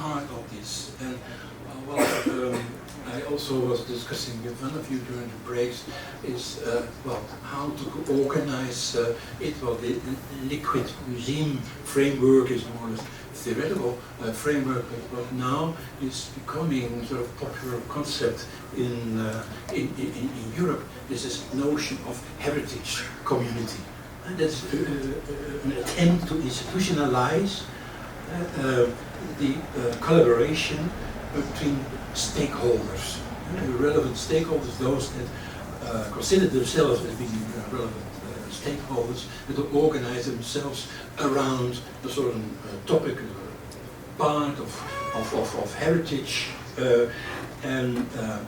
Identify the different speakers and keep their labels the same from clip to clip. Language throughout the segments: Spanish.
Speaker 1: part of this. And I also was discussing with one of you during the breaks is how to organize it. Well, the liquid museum framework is more or less theoretical framework, but now is becoming sort of popular concept in Europe. This is notion of heritage community, and that's an attempt to institutionalize the collaboration between stakeholders, relevant stakeholders, those that consider themselves as being relevant stakeholders, that organize themselves around a certain topic, part of heritage, and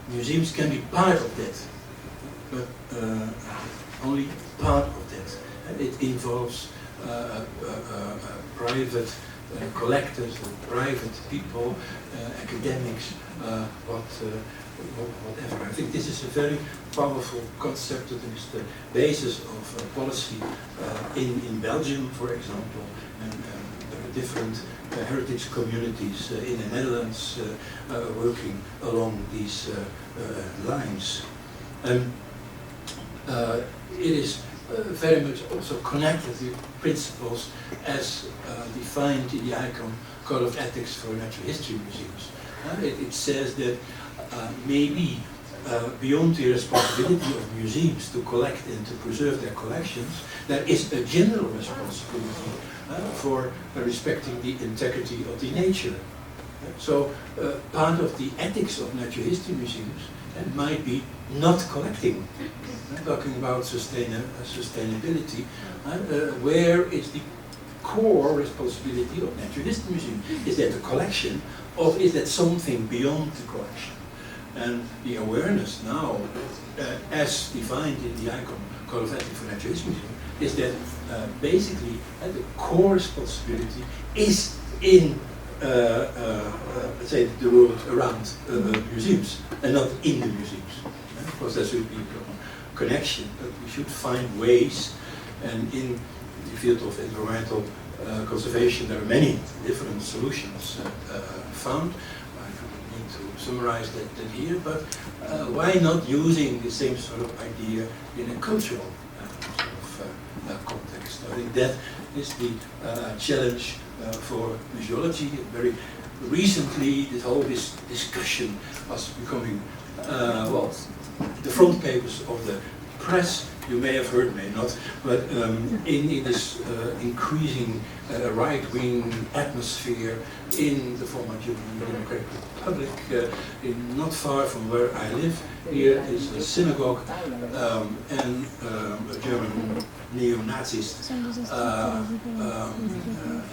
Speaker 1: museums can be part of that, but only part of that. And it involves private collectors, private people, academics, whatever. I think this is a very powerful concept that is the basis of policy in Belgium, for example, and there are different heritage communities in the Netherlands working along these lines. It is very much also connected with principles as defined in the ICOM Code of Ethics for Natural History Museums. It says that maybe beyond the responsibility of museums to collect and to preserve their collections, there is a general responsibility for respecting the integrity of the nature. So part of the ethics of natural history museums might be not collecting. Talking about sustainability, where is the core responsibility of natural history museum? Is that a collection, or is that something beyond the collection? And the awareness now, as defined in the ICOM Code of Ethics for Natural History Museum, is that basically the core responsibility is in let's say the world around museums and not in the museums. Of course, there should be a connection, but we should find ways, and in the field of environmental conservation there are many different solutions found. I don't need to summarize that here, but why not using the same sort of idea in a cultural context? I think that is the challenge for museology. Very recently, this discussion was becoming the front pages of the press. You may have heard, may not, but in this increasing right-wing atmosphere in the former German Democratic Republic, not far from where I live, here is a synagogue, and a German neo-Nazis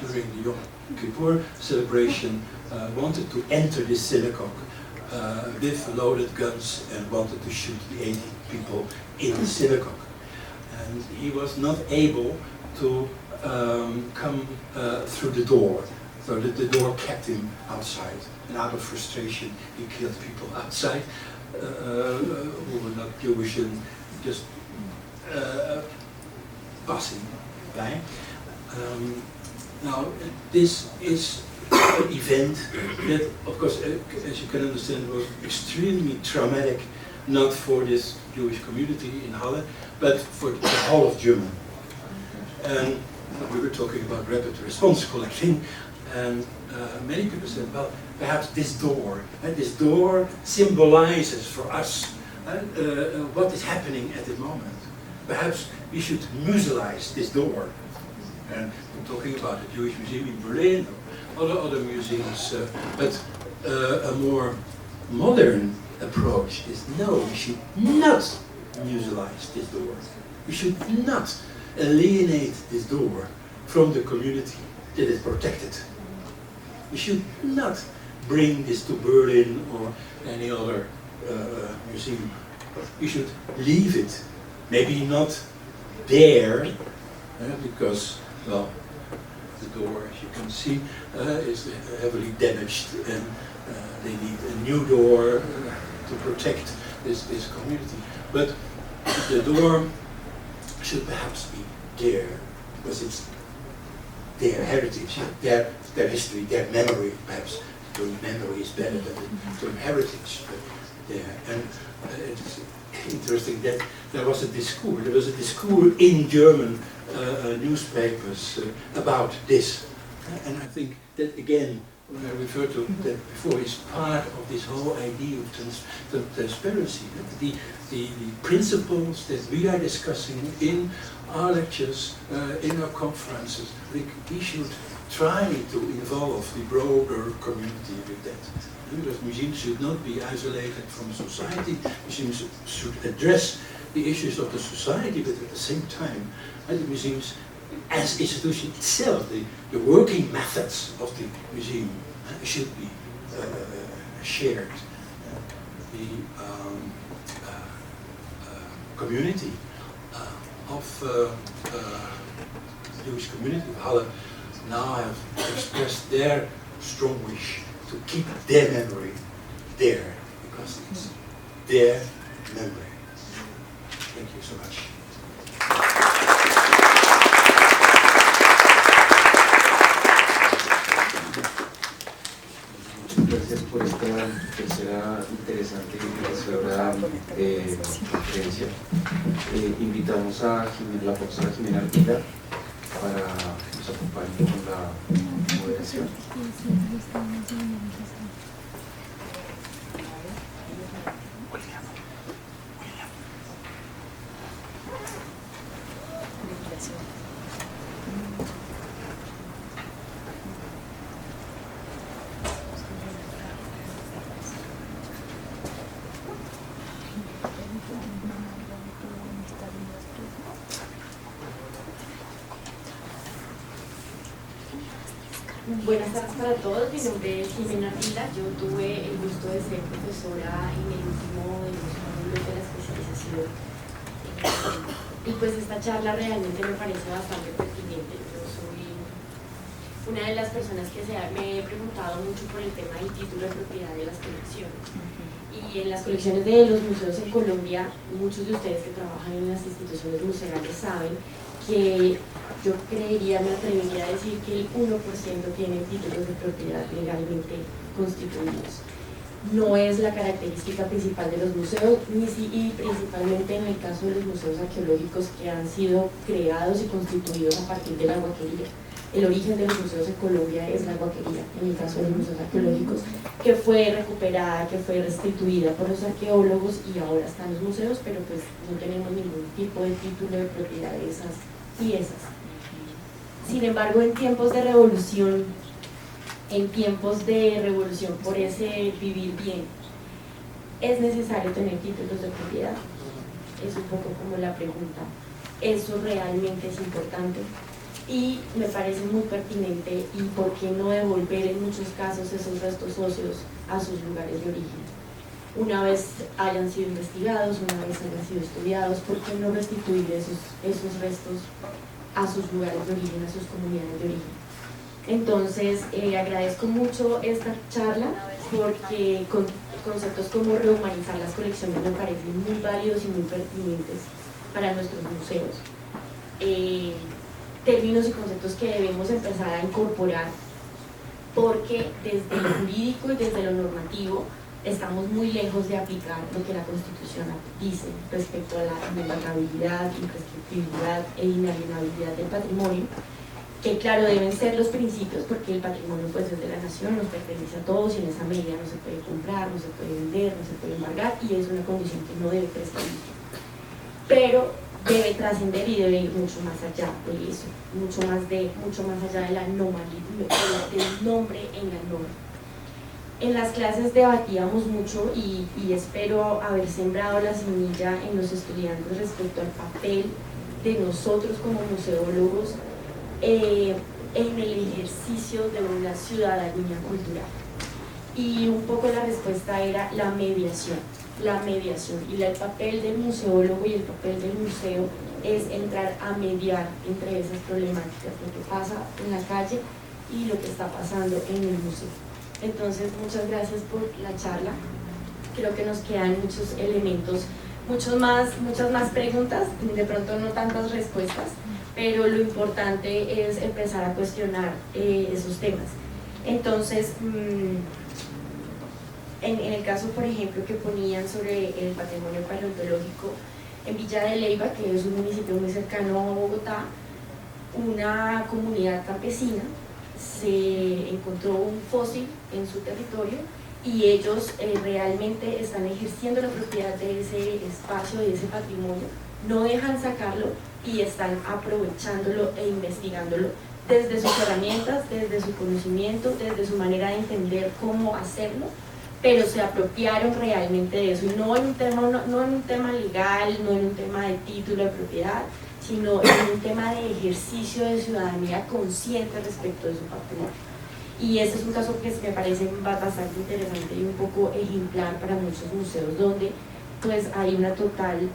Speaker 1: during the Yom Kippur celebration wanted to enter this synagogue with loaded guns and wanted to shoot the 80 people in the synagogue. And he was not able to come through the door, so that the door kept him outside. And out of frustration, he killed people outside who were not Jewish and just passing by. Now, this is an event that, of course, as you can understand, was extremely traumatic, not for this Jewish community in Halle, but for the whole of Germany. And we were talking about rapid response collecting, and many people said, well, perhaps this door symbolizes for us what is happening at the moment. Perhaps we should musealize this door. And I'm talking about the Jewish Museum in Berlin, or other museums, but a more modern approach is no, we should not musealize this door. We should not alienate this door from the community that is protected. We should not bring this to Berlin or any other museum. We should leave it. Maybe not there, because, well, the door, as you can see, is heavily damaged, and they need a new door to protect this community. But the door should perhaps be there, because it's their heritage, their history, their memory, perhaps term memory is better than the term heritage. But there, and it's interesting that there was a discourse in German newspapers about this, and I think that again, when I referred to that before, is part of this whole idea of transparency. The principles that we are discussing in our lectures, in our conferences, we should try to involve the broader community with that. Because museums should not be isolated from society. Museums should address the issues of the society, but at the same time, the museums, as institution itself, the working methods of the museum should be shared. The community of Jewish community of Halle now have expressed their strong wish to keep their memory there, because it's their memory. Thank you so much.
Speaker 2: Gracias por esta tercera interesante y enriquecedora conferencia. Invitamos a la profesora Jimena Ardila para que nos acompañe con la moderación.
Speaker 3: Buenas tardes para todos, mi nombre es Jimena Ardila. Yo tuve el gusto de ser profesora en el último de los módulos de la especialización, y pues esta charla realmente me parece bastante pertinente. Yo soy una de las personas que me he preguntado mucho por el tema del título de propiedad de las colecciones, y en las colecciones de los museos en Colombia, muchos de ustedes que trabajan en las instituciones museales saben que yo creería, me atrevería a decir que el 1% tienen títulos de propiedad legalmente constituidos. No es la característica principal de los museos, y principalmente en el caso de los museos arqueológicos que han sido creados y constituidos a partir de la guaquería. El origen de los museos en Colombia es la guaquería, en el caso de los museos arqueológicos, que fue recuperada, que fue restituida por los arqueólogos y ahora están los museos, pero pues no tenemos ningún tipo de título de propiedad de esas piezas. Sin embargo, en tiempos de revolución por ese vivir bien, ¿es necesario tener títulos de propiedad? Es un poco como la pregunta. ¿Eso realmente es importante? Y me parece muy pertinente, y por qué no devolver en muchos casos esos restos óseos a sus lugares de origen. Una vez hayan sido investigados, una vez hayan sido estudiados, ¿por qué no restituir esos restos a sus lugares de origen, a sus comunidades de origen? Entonces, agradezco mucho esta charla, porque conceptos como rehumanizar las colecciones me parecen muy válidos y muy pertinentes para nuestros museos. Términos y conceptos que debemos empezar a incorporar, porque desde lo jurídico y desde lo normativo estamos muy lejos de aplicar lo que la Constitución dice respecto a la inviolabilidad, imprescriptibilidad e inalienabilidad del patrimonio, que claro, deben ser los principios, porque el patrimonio pues es de la nación, nos pertenece a todos, y en esa medida no se puede comprar, no se puede vender, no se puede embargar, y es una condición que no debe prescindir. Pero debe trascender y debe ir mucho más allá de eso, mucho más allá de la normalidad, del nombre en la norma. En las clases debatíamos mucho, y espero haber sembrado la semilla en los estudiantes respecto al papel de nosotros como museólogos en el ejercicio de una ciudadanía cultural. Y un poco la respuesta era la mediación, y el papel del museólogo y el papel del museo es entrar a mediar entre esas problemáticas, lo que pasa en la calle y lo que está pasando en el museo. Entonces, muchas gracias por la charla. Creo que nos quedan muchos elementos, muchas más preguntas, de pronto no tantas respuestas, pero lo importante es empezar a cuestionar esos temas. Entonces, en el caso, por ejemplo, que ponían sobre el patrimonio paleontológico, en Villa de Leyva, que es un municipio muy cercano a Bogotá, una comunidad campesina se encontró un fósil en su territorio y ellos realmente están ejerciendo la propiedad de ese espacio, de ese patrimonio, no dejan sacarlo y están aprovechándolo e investigándolo desde sus herramientas, desde su conocimiento, desde su manera de entender cómo hacerlo, pero se apropiaron realmente de eso, y no en un tema legal, no en un tema de título de propiedad, sino en un tema de ejercicio de ciudadanía consciente respecto de su patrimonio. Y ese es un caso que me parece bastante interesante y un poco ejemplar para muchos museos, donde pues hay una total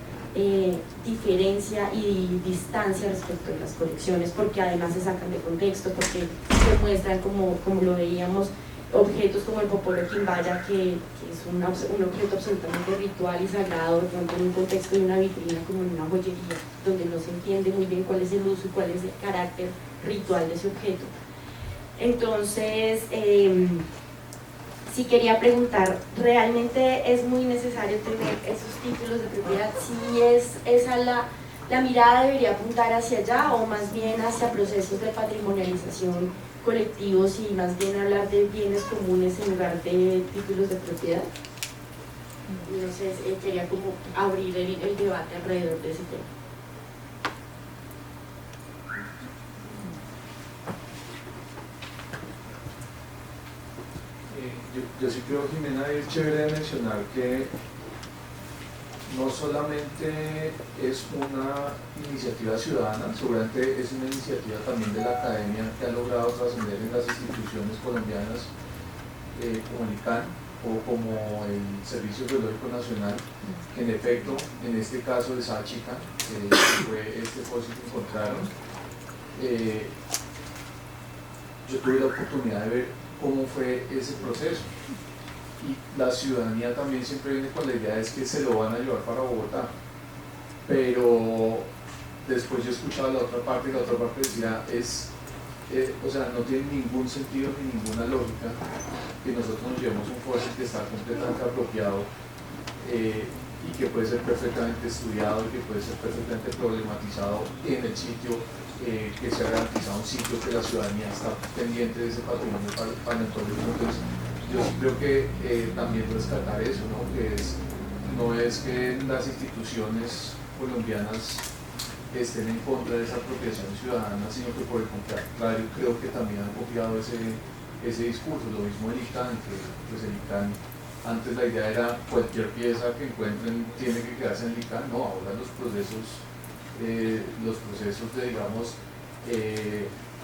Speaker 3: diferencia y distancia respecto de las colecciones, porque además se sacan de contexto, porque se muestran, como lo veíamos, objetos como el popolo quimbaya, que es un objeto absolutamente ritual y sagrado, pronto en un contexto de una vitrina como en una joyería, donde no se entiende muy bien cuál es el uso y cuál es el carácter ritual de ese objeto. Entonces, sí quería preguntar, ¿realmente es muy necesario tener esos títulos de propiedad? Si es esa la mirada, debería apuntar hacia allá, o más bien hacia procesos de patrimonialización colectivos y más bien hablar de bienes comunes en lugar de títulos de propiedad. No sé, quería como abrir el debate alrededor de ese tema.
Speaker 4: Yo sí creo, Jimena, es chévere mencionar que no solamente es una iniciativa ciudadana, seguramente es una iniciativa también de la academia que ha logrado trascender en las instituciones colombianas como el ICANN o como el Servicio Geológico Nacional, que en efecto, en este caso de Sáchica, que fue este fósil que encontraron, yo tuve la oportunidad de ver cómo fue ese proceso. Y la ciudadanía también siempre viene con la idea de que se lo van a llevar para Bogotá, pero después yo escuchaba la otra parte y la otra parte decía, o sea, no tiene ningún sentido ni ninguna lógica que nosotros nos llevemos un fósil que está completamente apropiado y que puede ser perfectamente estudiado y que puede ser perfectamente problematizado en el sitio, que se ha garantizado un sitio que la ciudadanía está pendiente de ese patrimonio paleontológico. Entonces, yo sí creo que también rescatar eso, ¿no? Que no es que las instituciones colombianas estén en contra de esa apropiación ciudadana, sino que por el contrario creo que también han copiado ese discurso. Lo mismo el ICANN, que pues el ICANN, antes la idea era cualquier pieza que encuentren tiene que quedarse en el ICANN. No, ahora los procesos de, digamos,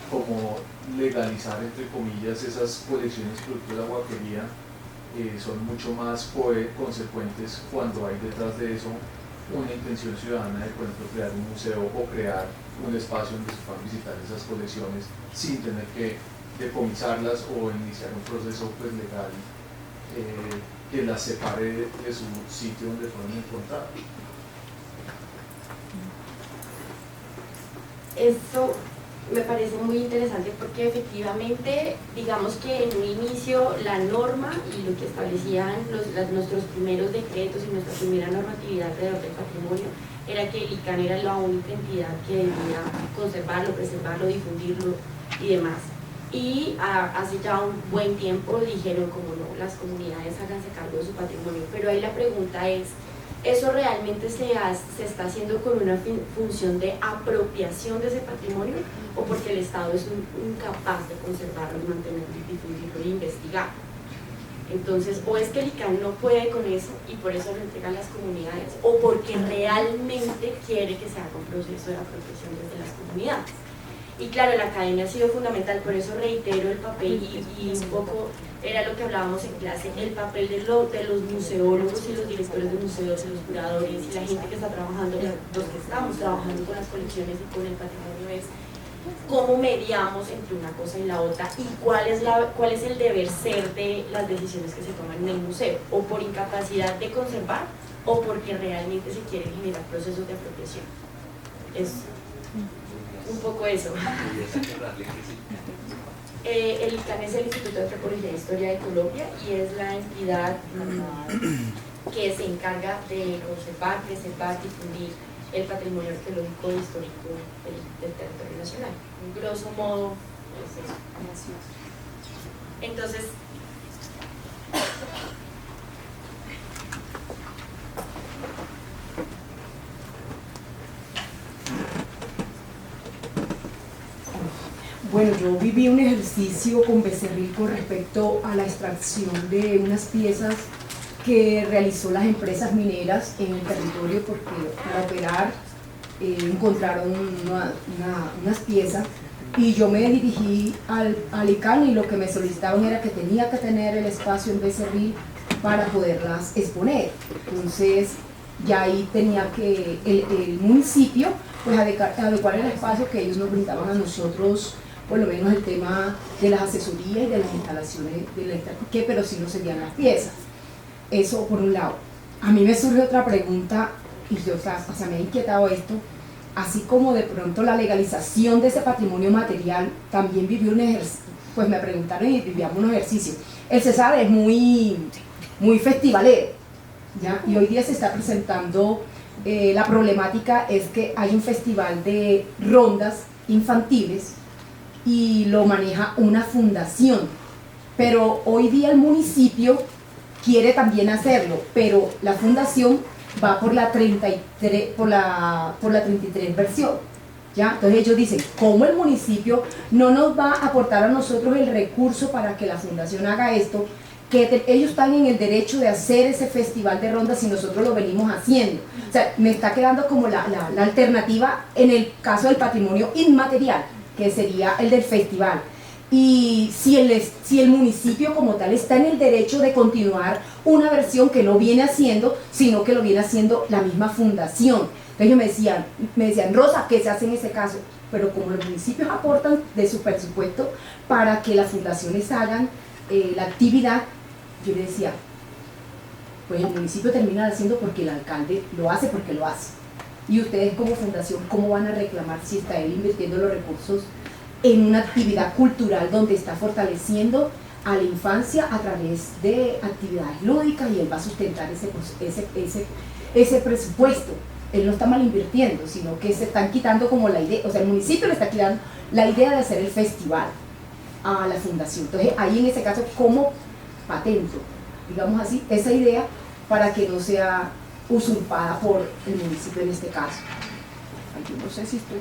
Speaker 4: como legalizar, entre comillas, esas colecciones producto de la huaquería son mucho más consecuentes cuando hay detrás de eso una intención ciudadana de, por ejemplo, crear un museo o crear un espacio donde se puedan visitar esas colecciones sin tener que decomisarlas o iniciar un proceso pues, legal que las separe de su sitio donde fueron encontradas.
Speaker 3: Eso me parece muy interesante porque efectivamente, digamos que en un inicio la norma y lo que establecían nuestros primeros decretos y nuestra primera normatividad alrededor del patrimonio era que el ICANN era la única entidad que debía conservarlo, preservarlo, difundirlo y demás. Y hace ya un buen tiempo dijeron, como no, las comunidades háganse cargo de su patrimonio, pero ahí la pregunta es, ¿eso realmente se está haciendo con una función de apropiación de ese patrimonio o porque el Estado es incapaz de conservarlo, mantenerlo, difundirlo e investigar? Entonces, o es que el ICANN no puede con eso y por eso lo entrega a las comunidades, o porque realmente quiere que se haga un proceso de apropiación desde las comunidades. Y claro, la academia ha sido fundamental, por eso reitero el papel y un poco era lo que hablábamos en clase, el papel de los museólogos y los directores de museos y los curadores y la gente que está trabajando, los que estamos trabajando con las colecciones y con el patrimonio, es cómo mediamos entre una cosa y la otra y cuál es el deber ser de las decisiones que se toman en el museo, o por incapacidad de conservar o porque realmente se quieren generar procesos de apropiación. Es un poco eso. El ICAN es el Instituto de Antropología e Historia de Colombia y es la entidad que se encarga de conservar, preservar, difundir el patrimonio arqueológico e histórico del territorio nacional. En grosso modo, es eso. Entonces,
Speaker 5: bueno, yo viví un ejercicio con Becerril con respecto a la extracción de unas piezas que realizó las empresas mineras en el territorio, porque para operar encontraron unas piezas y yo me dirigí al ICAN y lo que me solicitaban era que tenía que tener el espacio en Becerril para poderlas exponer. Entonces ya ahí tenía que el municipio pues adecuar el espacio que ellos nos brindaban a nosotros, por lo menos el tema de las asesorías y de las instalaciones, pero sí no serían las piezas. Eso por un lado. A mí me surge otra pregunta, y yo, o sea, me ha inquietado esto, así como de pronto la legalización de ese patrimonio material, también vivió un ejercicio, pues me preguntaron y vivíamos un ejercicio. El Cesar es muy festivalero, ¿ya? Y hoy día se está presentando, la problemática es que hay un festival de rondas infantiles y lo maneja una fundación, pero hoy día el municipio quiere también hacerlo, pero la fundación va por la 33, por la 33 versión, ¿ya? Entonces ellos dicen, ¿cómo el municipio no nos va a aportar a nosotros el recurso para que la fundación haga esto? Que ellos están en el derecho de hacer ese festival de rondas si nosotros lo venimos haciendo. O sea, me está quedando como la alternativa en el caso del patrimonio inmaterial, que sería el del festival. Y si el municipio como tal está en el derecho de continuar una versión que no viene haciendo, sino que lo viene haciendo la misma fundación. Entonces ellos me decían, Rosa, ¿qué se hace en ese caso? Pero como los municipios aportan de su presupuesto para que las fundaciones hagan la actividad, yo le decía, pues el municipio termina haciendo porque el alcalde lo hace porque lo hace. Y ustedes como fundación, ¿cómo van a reclamar si está él invirtiendo los recursos en una actividad cultural donde está fortaleciendo a la infancia a través de actividades lúdicas y él va a sustentar ese presupuesto? Él no está mal invirtiendo, sino que se están quitando como la idea, o sea, el municipio le está quitando la idea de hacer el festival a la fundación. Entonces ahí en ese caso, ¿cómo patento, digamos así, esa idea para que no sea usurpada por el municipio en este caso? Ay, yo no sé si estoy...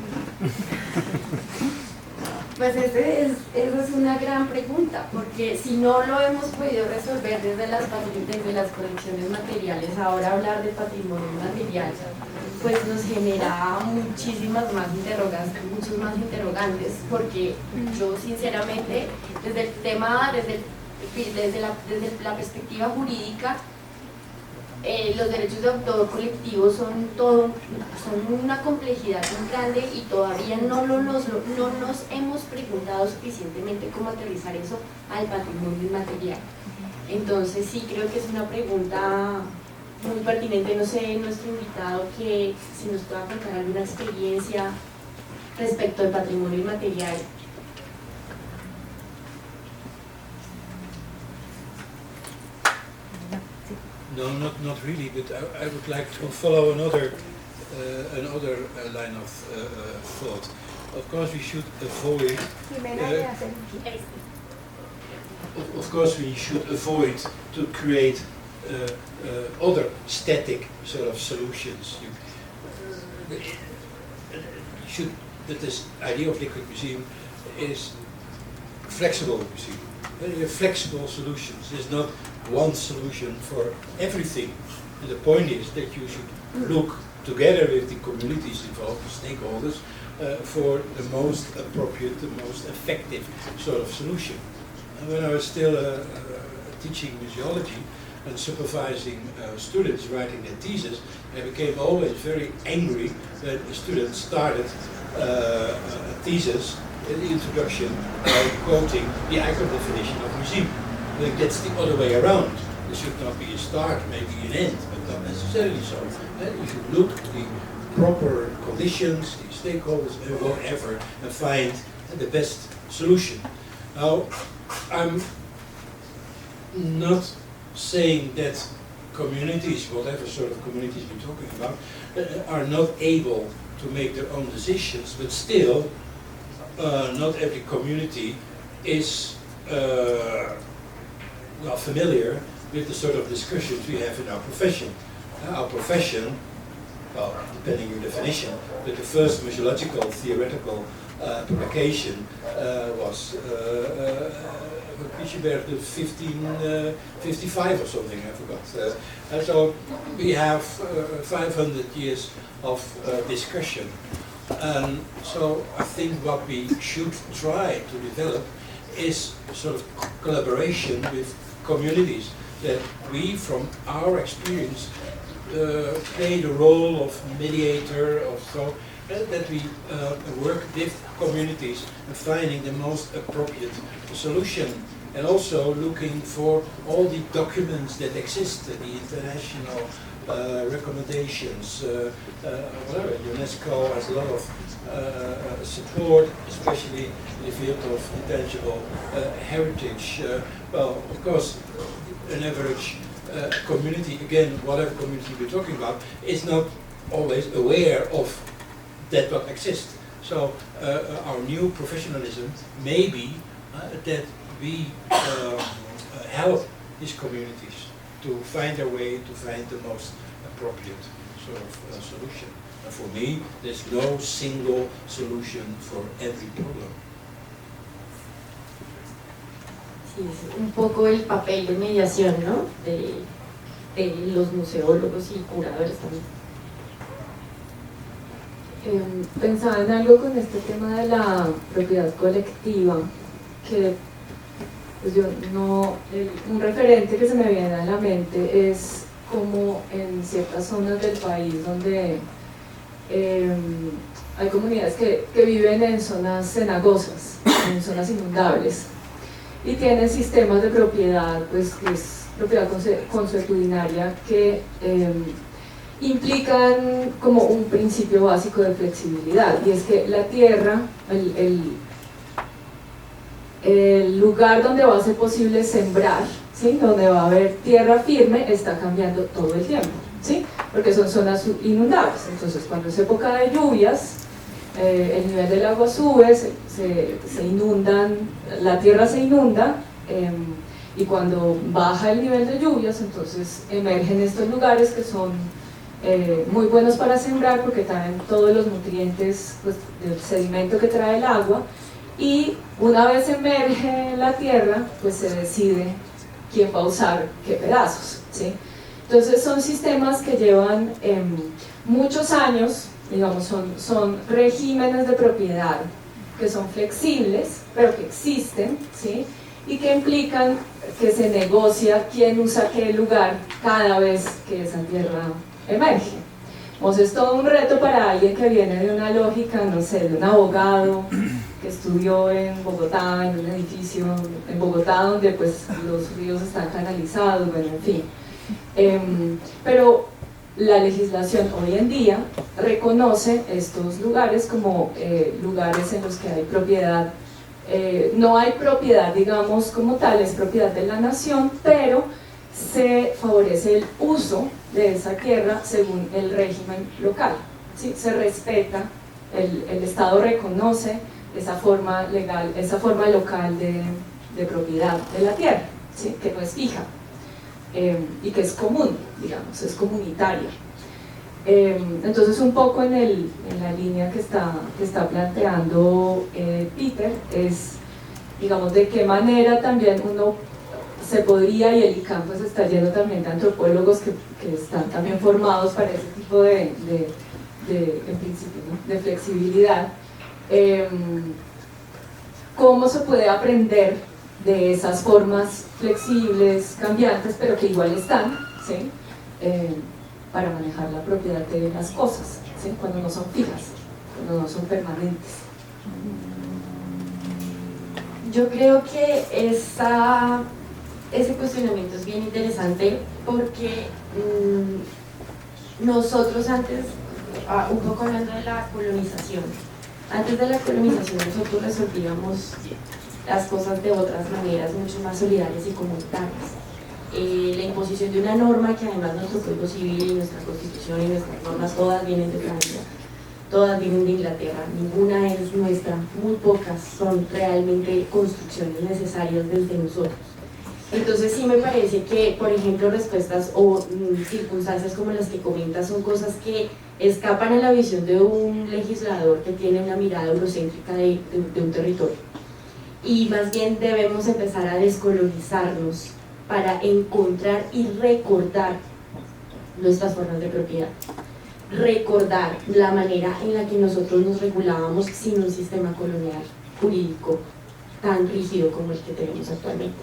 Speaker 3: Pues esa es una gran pregunta, porque si no lo hemos podido resolver desde las colecciones materiales, ahora hablar de patrimonio material, pues nos genera muchísimas más interrogantes, muchos más interrogantes, porque yo sinceramente, desde el tema, desde la perspectiva jurídica, los derechos de autor colectivo son una complejidad muy grande y todavía no nos hemos preguntado suficientemente cómo aterrizar eso al patrimonio inmaterial. Entonces sí creo que es una pregunta muy pertinente. No sé, nuestro invitado, que si nos puede contar alguna experiencia respecto al patrimonio inmaterial.
Speaker 1: No, not really, but I would like to follow another line of thought. Of course, we should avoid. Of course, we should avoid to create other static sort of solutions. That this idea of liquid museum is flexible museum. You have flexible solutions. There's not one solution for everything. And the point is that you should look together with the communities involved, the stakeholders, for the most appropriate, the most effective sort of solution. And when I was still teaching museology and supervising students writing their thesis, I became always very angry when a student started a thesis in the introduction by quoting the ICAN definition of museum. Like that's the other way around. There should not be a start, maybe an end, but not necessarily so. You should look at the proper conditions, the stakeholders, and whatever, and find the best solution. Now, I'm not saying that communities, whatever sort of communities we're talking about, are not able to make their own decisions, but still, not every community is well, familiar with the sort of discussions we have in our profession. Our profession, well, depending on your definition, but the first museological theoretical publication was Pietschenberg, 1555 or something, I forgot. And so we have 500 years of discussion. So I think what we should try to develop is sort of collaboration with communities, that we, from our experience, play the role of mediator, of so that we work with communities and finding the most appropriate solution, and also looking for all the documents that exist, the international recommendations. Whatever. UNESCO has a lot of support, especially in the field of intangible heritage. Well, of course, an average community, again, whatever community we're talking about, is not always aware of that what exists. So our new professionalism may be that we help these communities to find their way, to find the most appropriate sort of solution. And for me, there's no single solution for every problem.
Speaker 3: Sí, es un poco el papel de mediación, ¿no? De los museólogos y curadores también.
Speaker 6: Pensaba en algo con este tema de la propiedad colectiva, que pues yo no, un referente que se me viene a la mente es como en ciertas zonas del país donde hay comunidades que viven en zonas cenagosas, en zonas inundables, y tienen sistemas de propiedad, pues que es propiedad consuetudinaria, que implican como un principio básico de flexibilidad, y es que la tierra, el lugar donde va a ser posible sembrar, ¿sí? Donde va a haber tierra firme, está cambiando todo el tiempo, ¿sí? Porque son zonas inundables. Entonces, cuando es época de lluvias, el nivel del agua sube, se inundan, la tierra se inunda, y cuando baja el nivel de lluvias, entonces emergen estos lugares que son muy buenos para sembrar, porque traen todos los nutrientes, pues, del sedimento que trae el agua, y una vez emerge la tierra, pues se decide quién va a usar qué pedazos, ¿sí? Entonces son sistemas que llevan muchos años, digamos, son regímenes de propiedad que son flexibles, pero que existen, ¿sí? Y que implican que se negocia quién usa qué lugar cada vez que esa tierra emerge. Entonces es todo un reto para alguien que viene de una lógica, no sé, de un abogado que estudió en Bogotá, en un edificio en Bogotá donde pues los ríos están canalizados, bueno, en fin. Pero la legislación hoy en día reconoce estos lugares como lugares en los que hay propiedad. No hay propiedad, digamos, como tal, es propiedad de la nación, pero se favorece el uso de esa tierra según el régimen local, ¿sí? Se respeta, el Estado reconoce esa forma legal, esa forma local de propiedad de la tierra, ¿sí? Que no es fija, y que es común, digamos, es comunitaria. Entonces, un poco en la línea que está planteando Peter, es, digamos, de qué manera también uno se podría, y el ICAM pues está lleno también de antropólogos que están también formados para ese tipo en principio, ¿no?, de flexibilidad. ¿Cómo se puede aprender de esas formas flexibles, cambiantes, pero que igual están, ¿sí?, para manejar la propiedad de las cosas, ¿sí?, cuando no son fijas, cuando no son permanentes?
Speaker 3: Yo creo que ese cuestionamiento es bien interesante, porque nosotros antes, un poco hablando de la colonización, antes de la colonización nosotros resolvíamos las cosas de otras maneras mucho más solidarias y comunitarias. La imposición de una norma que además nuestro Código Civil y nuestra Constitución y nuestras normas todas vienen de Francia, todas vienen de Inglaterra, ninguna es nuestra, muy pocas son realmente construcciones necesarias desde nosotros. Entonces sí me parece que, por ejemplo, respuestas o circunstancias como las que comentas son cosas que escapan a la visión de un legislador que tiene una mirada eurocéntrica de un territorio. Y más bien debemos empezar a descolonizarnos para encontrar y recordar nuestras formas de propiedad. Recordar la manera en la que nosotros nos regulábamos sin un sistema colonial jurídico tan rígido como el que tenemos actualmente.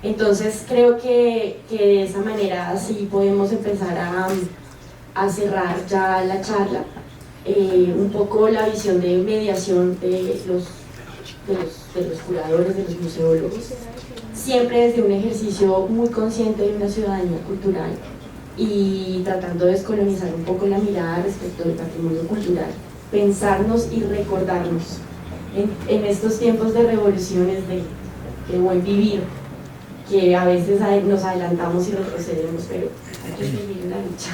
Speaker 3: Entonces creo que de esa manera sí podemos empezar a cerrar ya la charla, un poco la visión de mediación de los curadores, de los museólogos, siempre desde un ejercicio muy consciente de una ciudadanía cultural y tratando de descolonizar un poco la mirada respecto del patrimonio cultural, pensarnos y recordarnos en estos tiempos de revoluciones, de buen vivir, que a veces nos adelantamos y retrocedemos, pero hay que seguir en la lucha.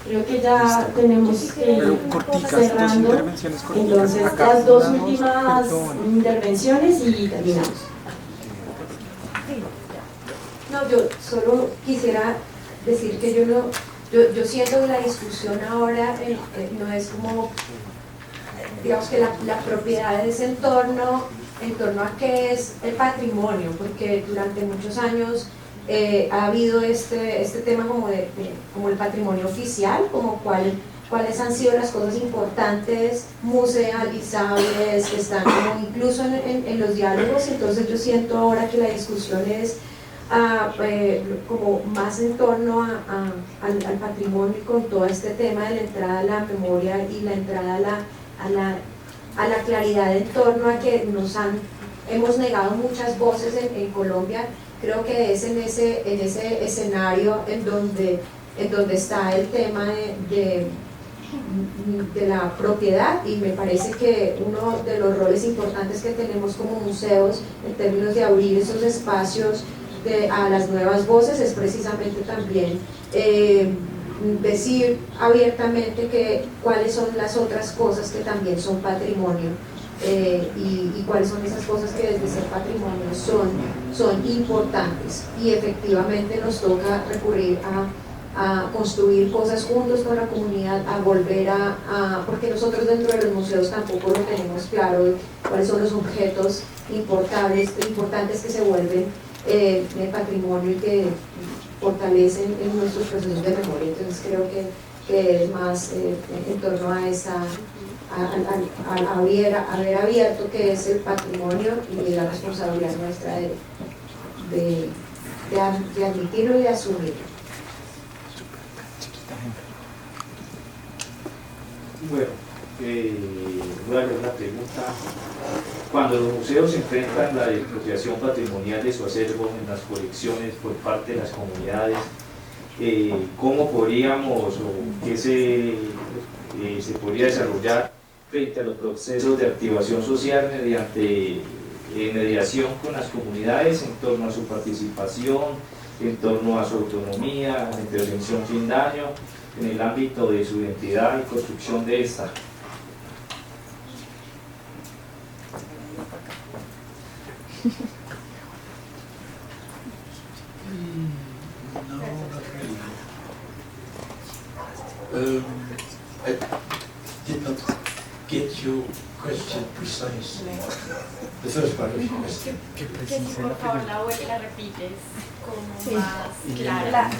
Speaker 3: Creo que ya tenemos que ir cerrando, entonces las dos últimas intervenciones y terminamos.
Speaker 5: No, yo solo quisiera decir que yo siento que la discusión ahora no es como, digamos que la propiedad es en torno a qué es el patrimonio, porque durante muchos años ha habido este tema como el patrimonio oficial, como cuáles han sido las cosas importantes, musealizables, que están como incluso en los diálogos. Entonces yo siento ahora que la discusión es como más en torno al patrimonio, y con todo este tema de la entrada a la memoria y la entrada a la claridad en torno a que hemos negado muchas voces en Colombia. Creo que es en ese escenario en donde está el tema de la propiedad, y me parece que uno de los roles importantes que tenemos como museos en términos de abrir esos espacios a las nuevas voces es precisamente también decir abiertamente cuáles son las otras cosas que también son patrimonio, y cuáles son esas cosas que desde ser patrimonio son importantes, y efectivamente nos toca recurrir a construir cosas juntos con la comunidad, a volver porque nosotros dentro de los museos tampoco lo tenemos claro cuáles son los objetos importantes que se vuelven de patrimonio y que fortalecen en nuestros procesos de memoria. Entonces creo que es más en torno a haber abierto qué es el patrimonio y la responsabilidad nuestra de admitirlo y de asumirlo.
Speaker 7: Bueno, voy a hacer una pregunta. Cuando los museos enfrentan la expropiación patrimonial de su acervo en las colecciones por parte de las comunidades, ¿cómo podríamos o qué se podría desarrollar frente a los procesos de activación social mediante mediación con las comunidades en torno a su participación, en torno a su autonomía, a la intervención sin daño, en el ámbito de su identidad y construcción de esta?
Speaker 1: No, not really. I did not get your question precisely. The first part of your question.
Speaker 3: Que si por favor la repites como más clara.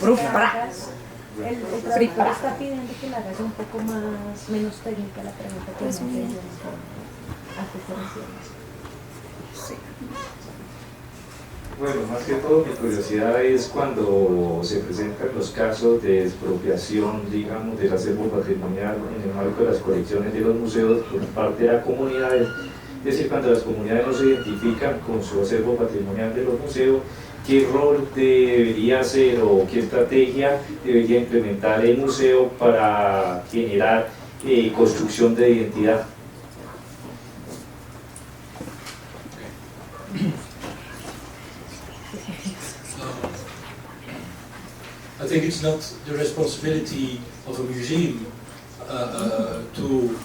Speaker 5: El profesor está pidiendo que le hagas un poco menos técnica la pregunta que nos hizo. ¿A qué te refieres?
Speaker 7: Bueno, más que todo mi curiosidad es cuando se presentan los casos de expropiación, digamos, del acervo patrimonial en el marco de las colecciones de los museos por parte de la comunidad, es decir, cuando las comunidades no se identifican con su acervo patrimonial de los museos, ¿qué rol debería hacer o qué estrategia debería implementar el museo para generar construcción de identidad?
Speaker 1: I think it's not the responsibility of a museum to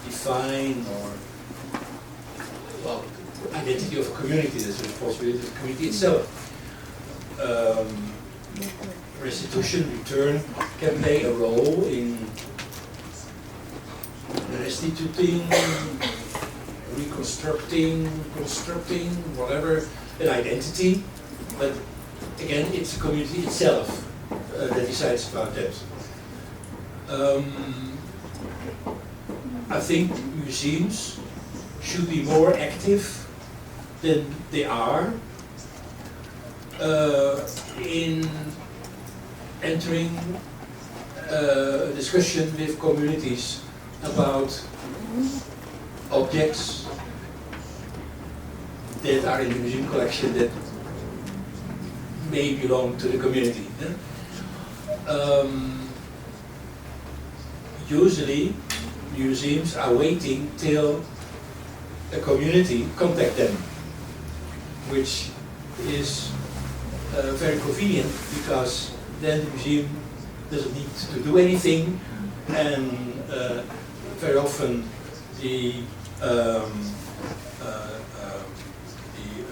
Speaker 1: define or, well, identity of a community. That's the responsibility of the community itself. Restitution, return, can play a role in restituting, reconstructing, constructing, whatever, an identity. But again, it's the community itself that decides about that. I think museums should be more active than they are in entering a discussion with communities about objects that are in the museum collection that may belong to the community. Usually, museums are waiting till a community contact them, which is very convenient because then the museum doesn't need to do anything, and very often the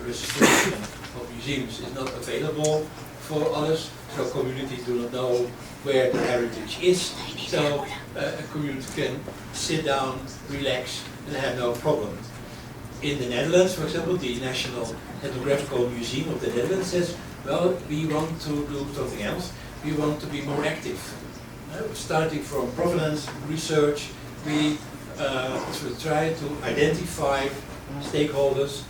Speaker 1: registration of museums is not available for others, so communities do not know where the heritage is. So a community can sit down, relax, and have no problem. In the Netherlands, for example, the National Ethnographical Museum of the Netherlands says, well, we want to do something else. We want to be more active. Starting from provenance research, we try to identify stakeholders,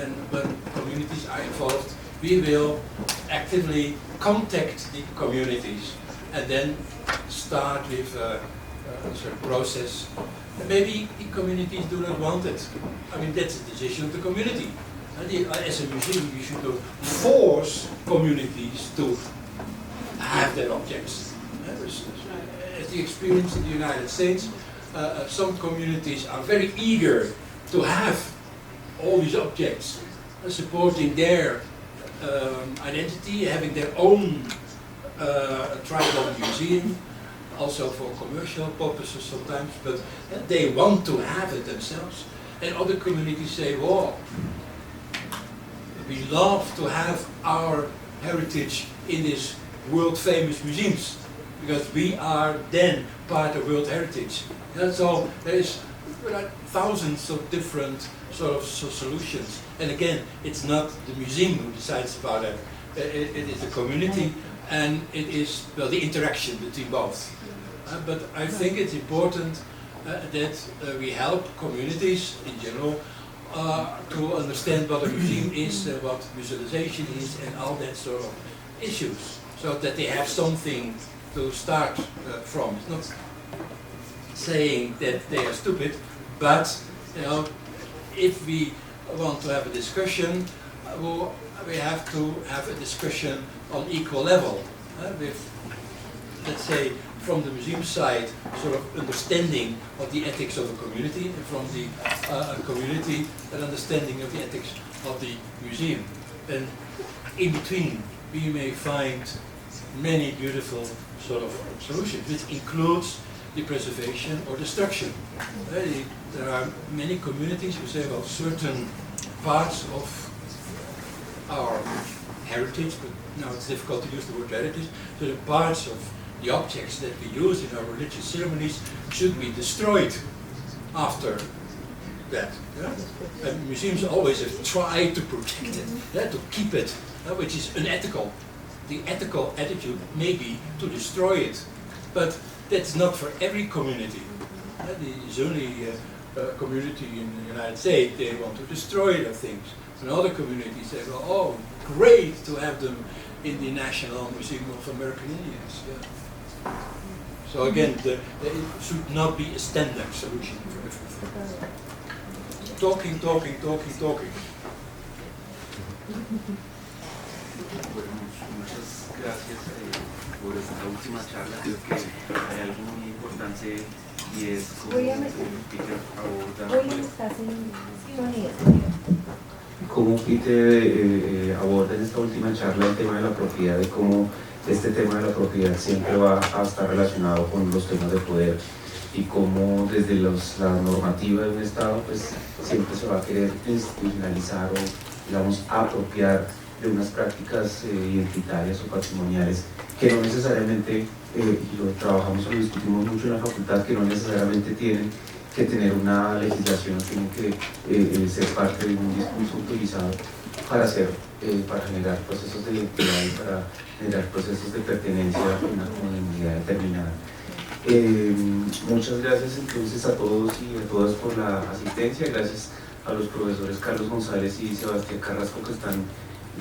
Speaker 1: and when communities are involved, we will actively contact the communities and then start with a certain process. And maybe the communities do not want it. I mean, that's a decision of the community. As a museum, you should force communities to have their objects. As the experience in the United States, some communities are very eager to have all these objects, supporting their identity, having their own tribal museum, also for commercial purposes sometimes, but they want to have it themselves. And other communities say, well, we love to have our heritage in these world famous museums, because we are then part of World Heritage. And so there are thousands of different sort of solutions. And again, it's not the museum who decides about it. It is the community, and it is, well, the interaction between both. But I think it's important that we help communities in general to understand what a museum is, what visualization is, and all that sort of issues, so that they have something to start from. It's not saying that they are stupid, but if we want to have a discussion, we have to have a discussion on equal level, with, let's say, from the museum side, sort of understanding of the ethics of a community, and from the community, an understanding of the ethics of the museum. And in between, we may find many beautiful sort of solutions, which includes the preservation or destruction. There are many communities who say, well, certain parts of our heritage, but now it's difficult to use the word heritage, so the parts of the objects that we use in our religious ceremonies should be destroyed after that. And museums always have tried to protect it, to keep it, which is unethical. The ethical attitude may be to destroy it, but that's not for every community. The Zuni community in the United States, they want to destroy the things. And other communities say, well, oh, great to have them in the National Museum of American Indians. Yeah. So again, it should not be a standard solution for everything. Talking.
Speaker 2: Bueno, muchas gracias por esta última charla. Creo que hay algo muy importante y es como Peter aborda. cómo Peter aborda en esta última charla el tema de la propiedad y cómo este tema de la propiedad siempre va a estar relacionado con los temas de poder y cómo desde la normativa de un Estado pues siempre se va a querer institucionalizar o digamos apropiar de unas prácticas identitarias o patrimoniales que no necesariamente, y lo trabajamos o lo discutimos mucho en la facultad, que no necesariamente tienen que tener una legislación, tienen que ser parte de un discurso utilizado para generar procesos de identidad y para generar procesos de pertenencia a una comunidad determinada. Muchas gracias entonces a todos y a todas por la asistencia, gracias a los profesores Carlos González y Sebastián Carrasco que están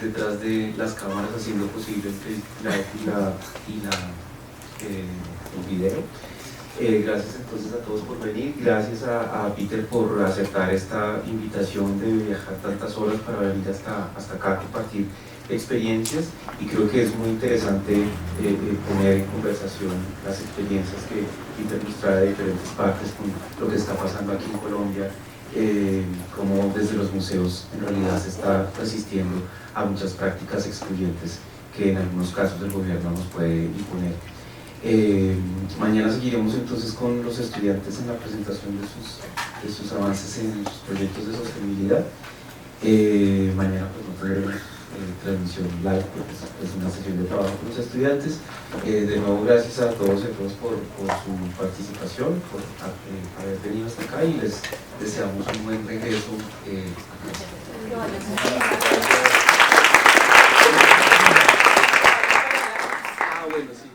Speaker 2: detrás de las cámaras haciendo posible el video. Gracias entonces a todos por venir, gracias a Peter por aceptar esta invitación de viajar tantas horas para venir hasta acá a compartir experiencias, y creo que es muy interesante poner en conversación las experiencias que Peter nos trae de diferentes partes con lo que está pasando aquí en Colombia, cómo desde los museos en realidad se está resistiendo a muchas prácticas excluyentes que en algunos casos el gobierno nos puede imponer. Mañana seguiremos entonces con los estudiantes en la presentación de sus avances en sus proyectos de sostenibilidad. Mañana pues no tendremos transmisión live porque es una sesión de trabajo con los estudiantes. De nuevo gracias a todos y a todos por su participación, por haber venido hasta acá, y les deseamos un buen regreso a casa. Bueno, sí.